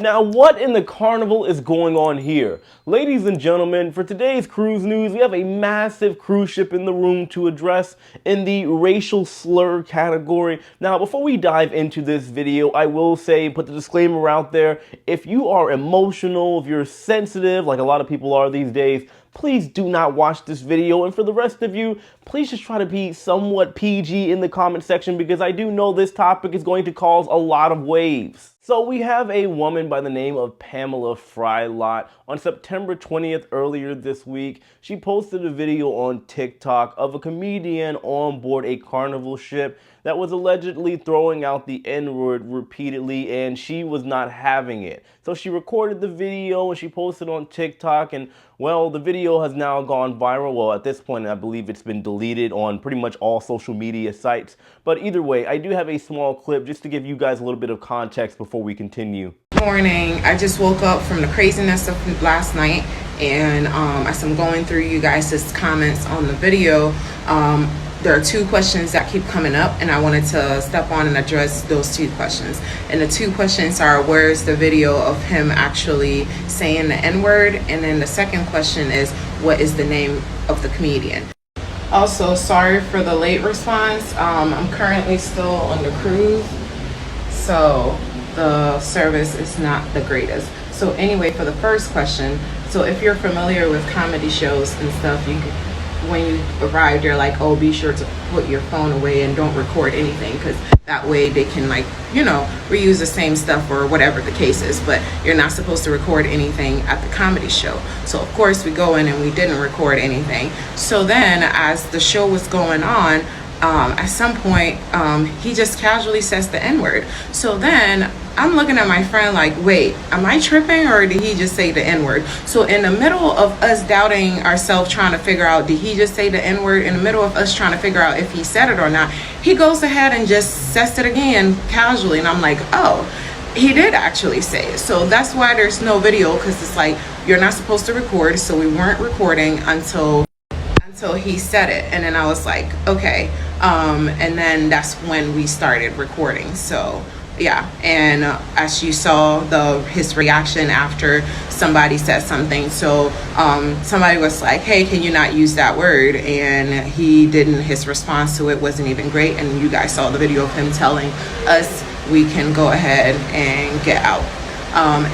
Now, what in the carnival is going on here? Ladies and gentlemen, for today's cruise news, we have a massive cruise ship in the room to address in the racial slur category. Now, before we dive into this video, I will say, put the disclaimer out there, if you are emotional, if you're sensitive, like a lot of people are these days, please do not watch this video. And for the rest of you, please just try to be somewhat PG in the comment section, because I do know this topic is going to cause a lot of waves. So we have a woman by the name of Pamela Frylott. On September 20th, earlier this week, she posted a video on TikTok of a comedian on board a Carnival ship that was allegedly throwing out the N-word repeatedly, and she was not having it. So she recorded the video and she posted on TikTok, and well, the video has now gone viral. Well, at this point, I believe it's been deleted on pretty much all social media sites. But either way, I do have a small clip just to give you guys a little bit of context before we continue. Morning. I just woke up from the craziness of last night, and as I'm going through you guys' comments on the video, there are two questions that keep coming up, and I wanted to step on and address those two questions. And the two questions are, where's the video of him actually saying the N-word? And then the second question is, what is the name of the comedian? Also, sorry for the late response. I'm currently still on the cruise, so the service is not the greatest. So anyway, for the first question, so if you're familiar with comedy shows and stuff, you can, when you arrive, they're like, oh, be sure to put your phone away and don't record anything, because that way they can, like, you know, reuse the same stuff or whatever the case is. But you're not supposed to record anything at the comedy show. So of course we go in and we didn't record anything. So then as the show was going on, at some point he just casually says the N-word. So then I'm looking at my friend like, wait, am I tripping, or did he just say the N-word? So in the middle of us doubting ourselves, trying to figure out, did he just say the N-word, in the middle of us trying to figure out if he said it or not, he goes ahead and just says it again casually. And I'm like, oh, he did actually say it. So that's why there's no video, because it's like, you're not supposed to record. So we weren't recording until he said it. And then I was like, okay. And then that's when we started recording. So yeah, and as you saw his reaction after somebody said something. So somebody was like, hey, can you not use that word? And he didn't. His response to it wasn't even great. And you guys saw the video of him telling us we can go ahead and get out.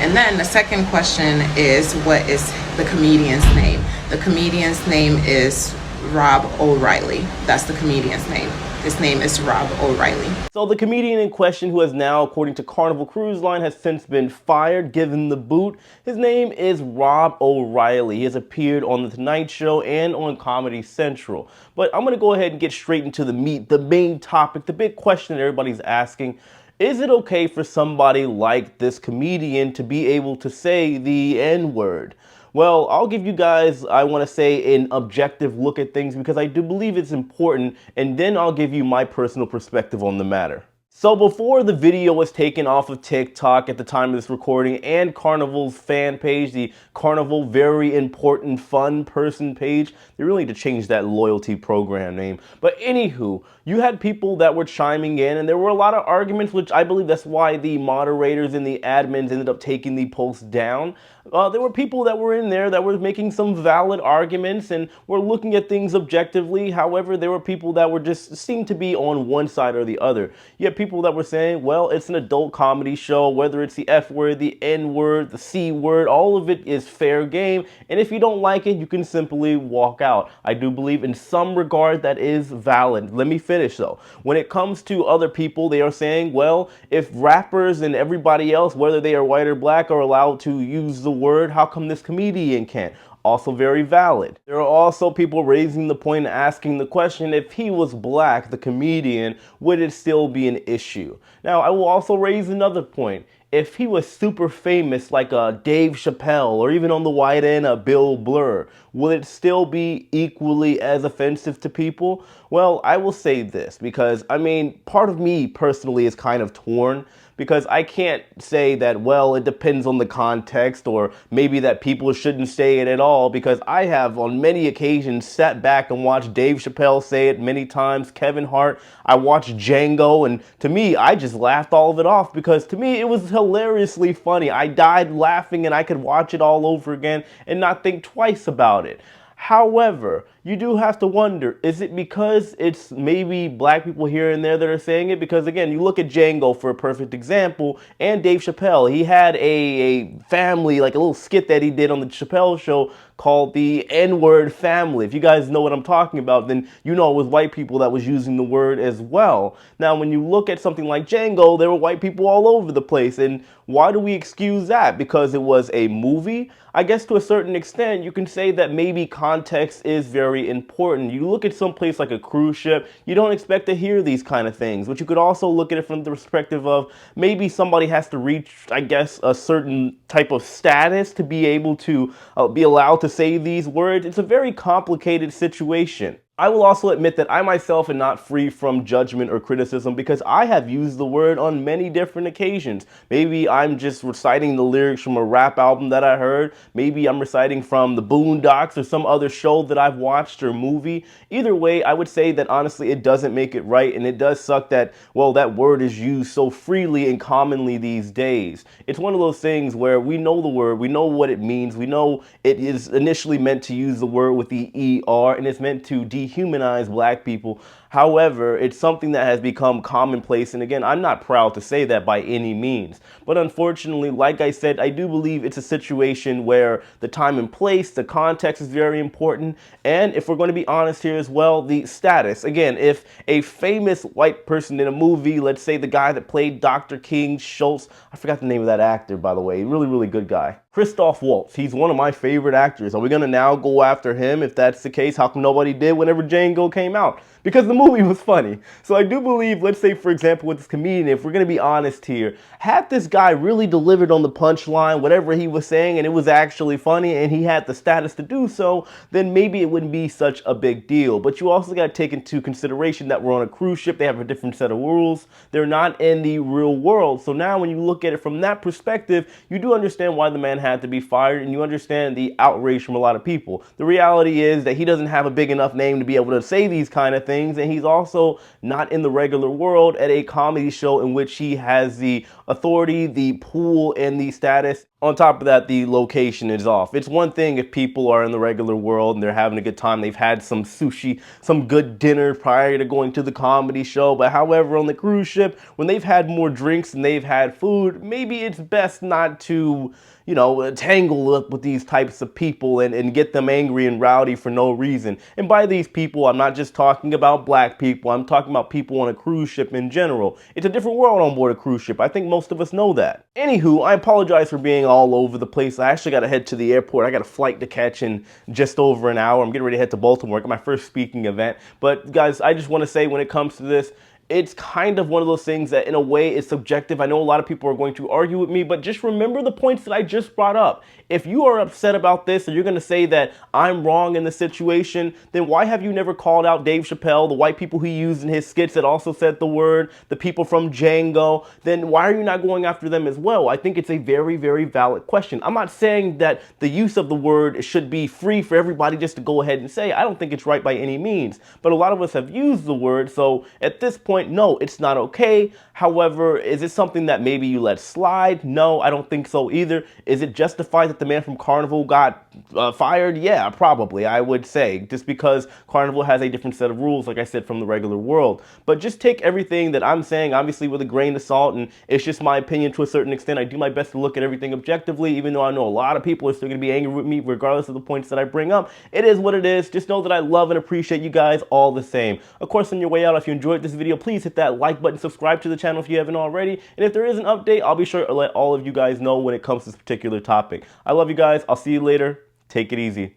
And then the second question is, what is the comedian's name? The comedian's name is Rob O'Reilly. That's the comedian's name. His name is Rob O'Reilly. So the comedian in question, who has now, according to Carnival Cruise Line, has since been fired, given the boot. His name is Rob O'Reilly. He has appeared on The Tonight Show and on Comedy Central. But I'm going to go ahead and get straight into the meat, the main topic, the big question that everybody's asking. Is it okay for somebody like this comedian to be able to say the N-word? Well, I'll give you guys, I want to say, an objective look at things, because I do believe it's important, and then I'll give you my personal perspective on the matter. So before the video was taken off of TikTok at the time of this recording, and Carnival's fan page, the Carnival Very Important Fun Person page, they really need to change that loyalty program name. But anywho, you had people that were chiming in, and there were a lot of arguments, which I believe that's why the moderators and the admins ended up taking the post down. There were people that were in there that were making some valid arguments and were looking at things objectively. However, there were people that were just seemed to be on one side or the other. You had people that were saying, well, it's an adult comedy show, whether it's the F word, the N word, the C word, all of it is fair game. And if you don't like it, you can simply walk out. I do believe in some regard that is valid. Let me finish though. When it comes to other people, they are saying, well, if rappers and everybody else, whether they are white or black, are allowed to use the word, how come this comedian can't? Also very valid. There are also people raising the point and asking the question, if he was black, the comedian, would it still be an issue? Now, I will also raise another point. If he was super famous like Dave Chappelle, or even on the white end, Bill Burr, will it still be equally as offensive to people? Well, I will say this because, I mean, part of me personally is kind of torn because I can't say that, well, it depends on the context or maybe that people shouldn't say it at all, because I have on many occasions sat back and watched Dave Chappelle say it many times, Kevin Hart, I watched Django, and to me, I just laughed all of it off because to me, it was hilariously funny. I died laughing and I could watch it all over again and not think twice about it. However, you do have to wonder, is it because it's maybe black people here and there that are saying it? Because again, you look at Django for a perfect example, and Dave Chappelle. He had a family, like a little skit that he did on the Chappelle show called the N-word family. If you guys know what I'm talking about, then you know it was white people that was using the word as well. Now, when you look at something like Django, there were white people all over the place. And why do we excuse that? Because it was a movie? I guess to a certain extent, you can say that maybe context is very important. You look at some place like a cruise ship, you don't expect to hear these kind of things, but you could also look at it from the perspective of maybe somebody has to reach, I guess, a certain type of status to be able to be allowed to say these words. It's a very complicated situation. I will also admit that I myself am not free from judgment or criticism because I have used the word on many different occasions. Maybe I'm just reciting the lyrics from a rap album that I heard. Maybe I'm reciting from the Boondocks or some other show that I've watched or movie. Either way, I would say that honestly it doesn't make it right, and it does suck that, well, that word is used so freely and commonly these days. It's one of those things where we know the word, we know what it means, we know it is initially meant to use the word with the ER, and it's meant to dehumanize black people. However, it's something that has become commonplace, and again, I'm not proud to say that by any means. But unfortunately, like I said, I do believe it's a situation where the time and place, the context is very important, and if we're going to be honest here as well, the status. Again, if a famous white person in a movie, let's say the guy that played Dr. King Schultz, I forgot the name of that actor, by the way, really, really good guy. Christoph Waltz, he's one of my favorite actors. Are we going to now go after him? If that's the case, how come nobody did whenever Django came out? Because the movie was funny. So I do believe, let's say for example with this comedian, if we're going to be honest here, had this guy really delivered on the punchline, whatever he was saying, and it was actually funny and he had the status to do so, then maybe it wouldn't be such a big deal. But you also got to take into consideration that we're on a cruise ship. They have a different set of rules. They're not in the real world. So now when you look at it from that perspective, you do understand why the man had to be fired, and you understand the outrage from a lot of people. The reality is that he doesn't have a big enough name to be able to say these kind of things, and he's also not in the regular world at a comedy show in which he has the authority, the pull, and the status. On top of that, the location is off. It's one thing if people are in the regular world and they're having a good time, they've had some sushi, some good dinner prior to going to the comedy show, but however, on the cruise ship, when they've had more drinks and they've had food, maybe it's best not to, you know, tangle up with these types of people and get them angry and rowdy for no reason. And by these people, I'm not just talking about black people, I'm talking about people on a cruise ship in general. It's a different world on board a cruise ship. I think most of us know that. Anywho, I apologize for being all over the place. I actually got to head to the airport. I got a flight to catch in just over an hour. I'm getting ready to head to Baltimore. I got my first speaking event. But guys, I just want to say when it comes to this, it's kind of one of those things that in a way is subjective. I know a lot of people are going to argue with me, but just remember the points that I just brought up. If you are upset about this and you're going to say that I'm wrong in the situation, then why have you never called out Dave Chappelle, the white people he used in his skits that also said the word, the people from Django? Then why are you not going after them as well? I think it's a very, very valid question. I'm not saying that the use of the word should be free for everybody just to go ahead and say. I don't think it's right by any means, but a lot of us have used the word, so at this point, no, it's not okay. However, is it something that maybe you let slide? No, I don't think so either. Is it justified that the man from Carnival got fired? Yeah, probably, I would say, just because Carnival has a different set of rules, like I said, from the regular world. But just take everything that I'm saying, obviously, with a grain of salt, and it's just my opinion to a certain extent. I do my best to look at everything objectively, even though I know a lot of people are still going to be angry with me, regardless of the points that I bring up. It is what it is. Just know that I love and appreciate you guys all the same. Of course, on your way out, if you enjoyed this video, please hit that like button, subscribe to the channel if you haven't already, and if there is an update, I'll be sure to let all of you guys know when it comes to this particular topic. I love you guys. I'll see you later. Take it easy.